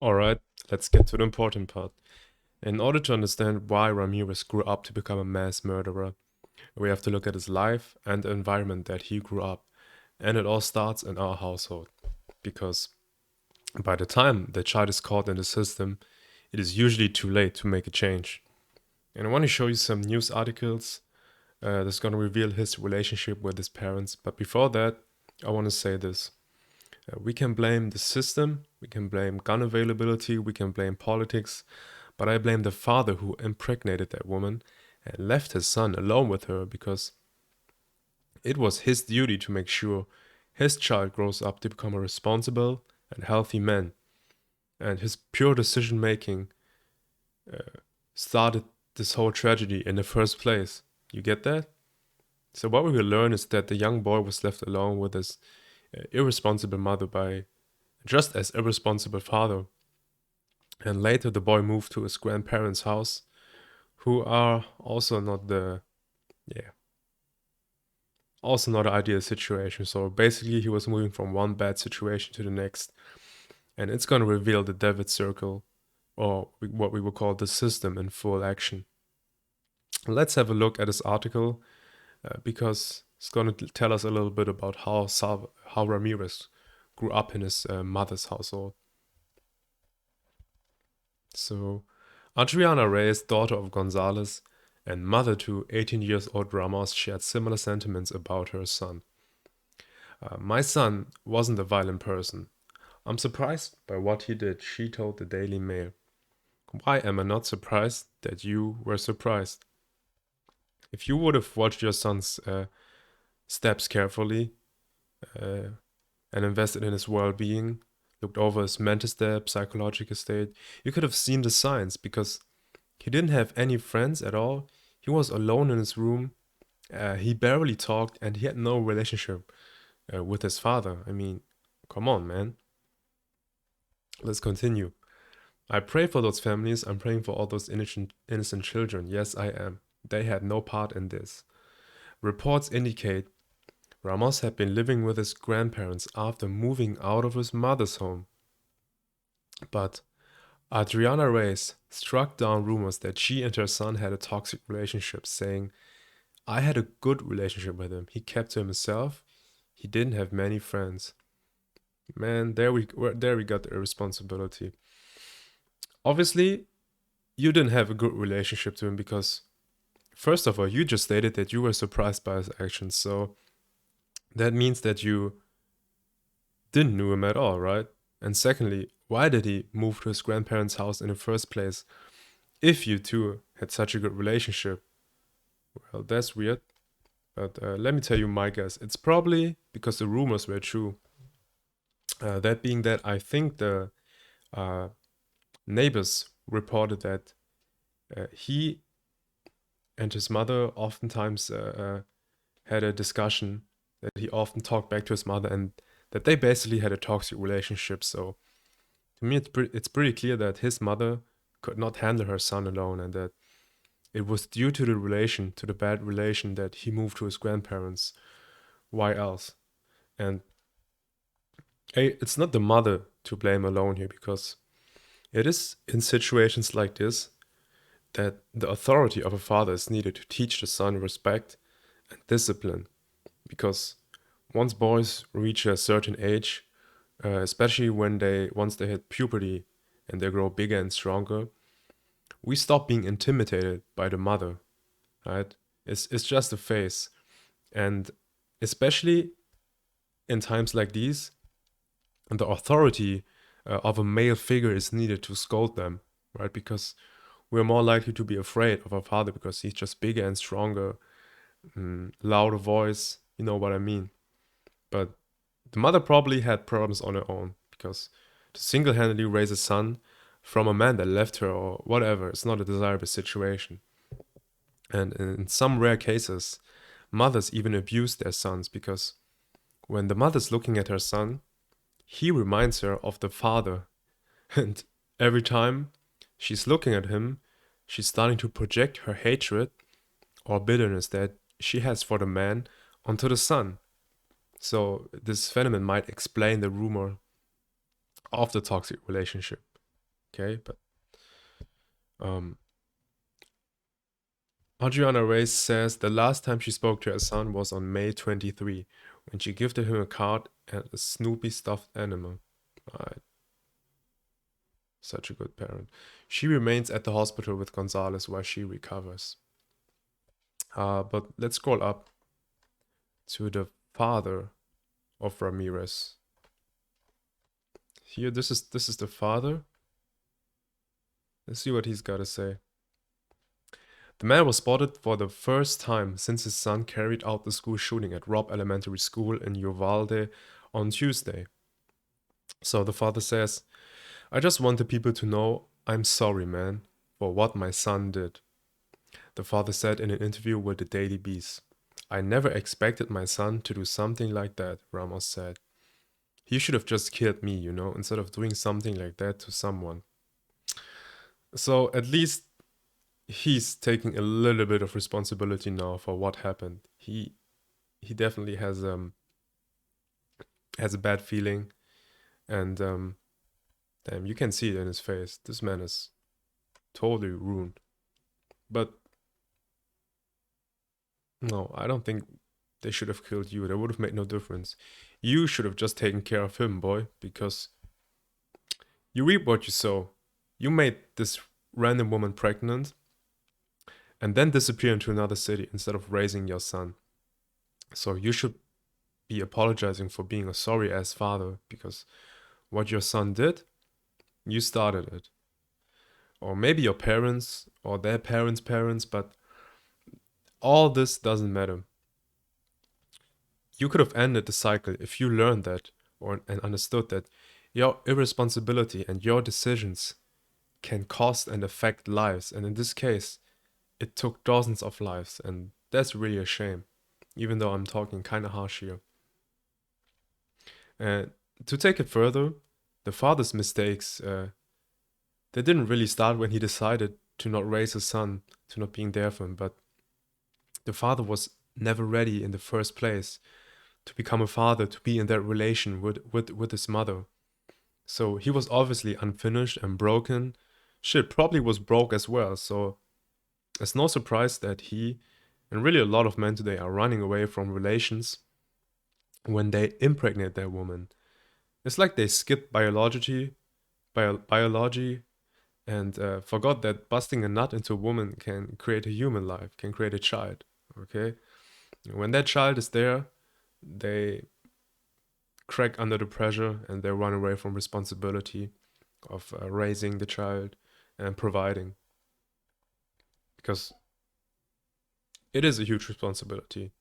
Alright, let's get to the important part. In order to understand why Ramirez grew up to become a mass murderer, we have to look at his life and the environment that he grew up. And it all starts in our household. Because by the time the child is caught in the system, it is usually too late to make a change. And I want to show you some news articles that's going to reveal his relationship with his parents. But before that, I want to say this. We can blame the system, we can blame gun availability, we can blame politics, but I blame the father who impregnated that woman and left his son alone with her because it was his duty to make sure his child grows up to become a responsible and healthy man. And his pure decision making started this whole tragedy in the first place. You get that? So, what we will learn is that the young boy was left alone with his irresponsible mother by just as irresponsible father. And later the boy moved to his grandparents' house, who are also not the yeah, also not an ideal situation. So basically he was moving from one bad situation to the next. And it's gonna reveal the David circle, or what we would call the system in full action. Let's have a look at this article because it's gonna tell us a little bit about how Ramirez grew up in his mother's household. So, Adriana Reyes, daughter of Gonzalez and mother to 18 years old Ramos, shared similar sentiments about her son. My son wasn't a violent person. I'm surprised by what he did, she told the Daily Mail. Why am I not surprised that you were surprised? If you would have watched your son's steps carefully uh, and invested in his well being, looked over his mental state, psychological state, you could have seen the signs because he didn't have any friends at all. He was alone in his room. He barely talked and he had no relationship with his father. I mean, come on, man. Let's continue. I pray for those families. I'm praying for all those innocent children. Yes, I am. They had no part in this. Reports indicate Ramos had been living with his grandparents after moving out of his mother's home. But Adriana Reyes struck down rumors that she and her son had a toxic relationship, saying, I had a good relationship with him. He kept to himself. He didn't have many friends. Man, there we got the irresponsibility. Obviously, you didn't have a good relationship to him because, first of all, you just stated that you were surprised by his actions. So that means that you didn't know him at all, right? And secondly, why did he move to his grandparents' house in the first place if you two had such a good relationship? Well, that's weird. But let me tell you my guess. It's probably because the rumors were true. That being that, I think the uh, neighbors reported that he and his mother oftentimes had a discussion, that he often talked back to his mother, and that they basically had a toxic relationship. So to me, it's pretty clear that his mother could not handle her son alone, and that it was due to to the bad relation, that he moved to his grandparents. Why else? And it's not the mother to blame alone here, because it is in situations like this that the authority of a father is needed to teach the son respect and discipline. Because once boys reach a certain age, especially once they hit puberty and they grow bigger and stronger, we stop being intimidated by the mother, right? It's just a phase, and especially in times like these, the authority of a male figure is needed to scold them, right? Because we're more likely to be afraid of our father because he's just bigger and stronger, louder voice. You know what I mean? But the mother probably had problems on her own because to single handedly raise a son from a man that left her or whatever, it's not a desirable situation. And in some rare cases, mothers even abuse their sons because when the mother's looking at her son, he reminds her of the father. And every time she's looking at him, she's starting to project her hatred or bitterness that she has for the man onto the son. So this phenomenon might explain the rumor of the toxic relationship. Okay, but um, Adriana Reyes says the last time she spoke to her son was on May 23, when she gifted him a card and a Snoopy stuffed animal. Right, such a good parent. She remains at the hospital with Gonzalez while she recovers. But let's scroll up to the father of Ramirez. Here, this is the father. Let's see what he's got to say. The man was spotted for the first time since his son carried out the school shooting at Robb Elementary School in Uvalde on Tuesday. So the father says, I just wanted people to know I'm sorry, man, for what my son did. The father said in an interview with the Daily Beast. I never expected my son to do something like that, Ramos said. He should have just killed me, instead of doing something like that to someone. So at least he's taking a little bit of responsibility now for what happened. He definitely has a bad feeling, and damn, you can see it in his face. This man is totally ruined. But no, I don't think they should have killed you. That would have made no difference. You should have just taken care of him, boy, because you reap what you sow. You made this random woman pregnant and then disappear into another city instead of raising your son. So you should be apologizing for being a sorry ass father, because what your son did, you started it. Or maybe your parents or their parents, but all this doesn't matter. You could have ended the cycle if you learned that and understood that your irresponsibility and your decisions can cost and affect lives. And in this case, it took dozens of lives, and that's really a shame, even though I'm talking kind of harsh here. And to take it further, the father's mistakes, they didn't really start when he decided to not raise his son, to not being there for him, but the father was never ready in the first place to become a father, to be in that relation with his mother. So he was obviously unfinished and broken. Shit, probably was broke as well. So it's no surprise that he, and really a lot of men today, are running away from relations when they impregnate their woman. It's like they skipped biology, and forgot that busting a nut into a woman can create a human life, can create a child. Okay, when that child is there, they crack under the pressure and they run away from responsibility of raising the child and providing, because it is a huge responsibility.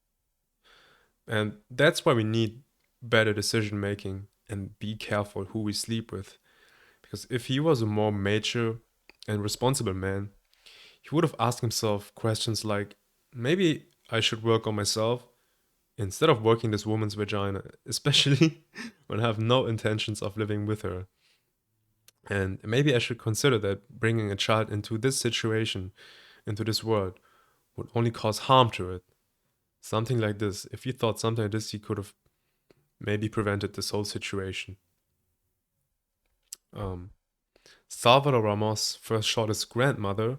And that's why we need better decision making and be careful who we sleep with. Because if he was a more mature and responsible man, he would have asked himself questions like, maybe I should work on myself instead of working this woman's vagina, especially when I have no intentions of living with her. And maybe I should consider that bringing a child into this situation, into this world, would only cause harm to it. Something like this. If you thought something like this, you could have maybe prevented this whole situation. Um, Salvador Ramos first shot his grandmother,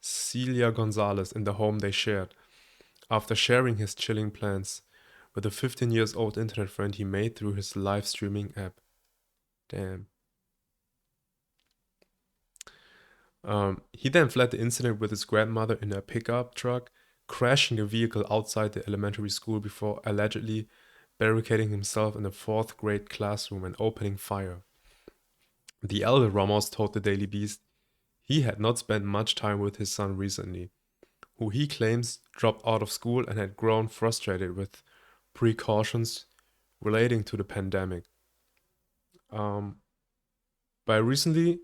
Celia Gonzalez, in the home they shared, after sharing his chilling plans with a 15 years old internet friend he made through his live streaming app. Damn. He then fled the incident with his grandmother in a pickup truck, crashing the vehicle outside the elementary school before allegedly barricading himself in a fourth grade classroom and opening fire. The elder Ramos told the Daily Beast he had not spent much time with his son recently, who he claims dropped out of school and had grown frustrated with precautions relating to the pandemic. Um, by recently,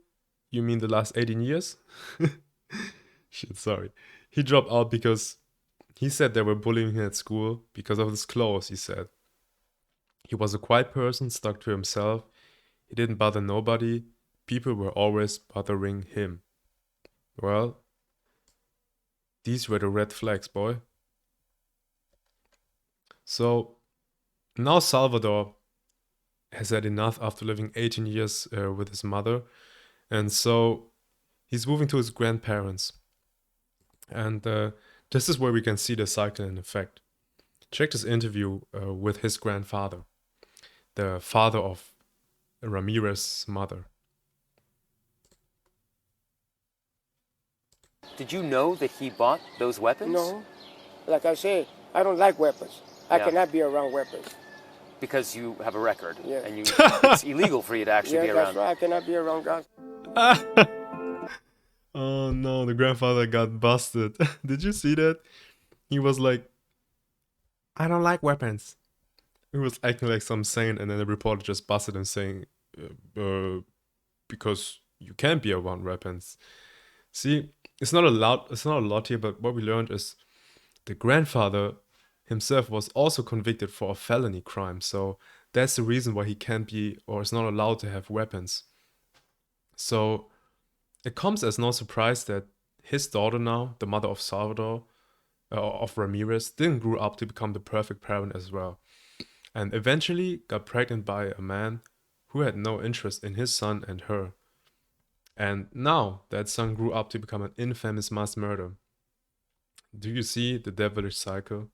you mean the last 18 years? Shit, sorry. He dropped out because he said they were bullying him at school because of his clothes, he said. He was a quiet person, stuck to himself. He didn't bother nobody. People were always bothering him. Well, these were the red flags, boy. So now Salvador has had enough after living 18 years with his mother, And so he's moving to his grandparents. And this is where we can see the cycle in effect. Check this interview with his grandfather, the father of Ramirez's mother. Did you know that he bought those weapons? No. Like I said, I don't like weapons. I Yeah. cannot be around weapons. Because you have a record. Yeah. And it's illegal for you to actually be Yeah, around. that's right. I cannot be around guns. Oh no, the grandfather got busted. Did you see that? He was like, I don't like weapons. He was acting like some saint, and then the reporter just busted him saying, because you can't be around weapons. See, it's not a lot here, but what we learned is the grandfather himself was also convicted for a felony crime, so that's the reason why he can't be or is not allowed to have weapons. So it comes as no surprise that his daughter now, the mother of Salvador, of Ramirez, didn't grow up to become the perfect parent as well, and eventually got pregnant by a man who had no interest in his son and her. And now that son grew up to become an infamous mass murderer. Do you see the devilish cycle?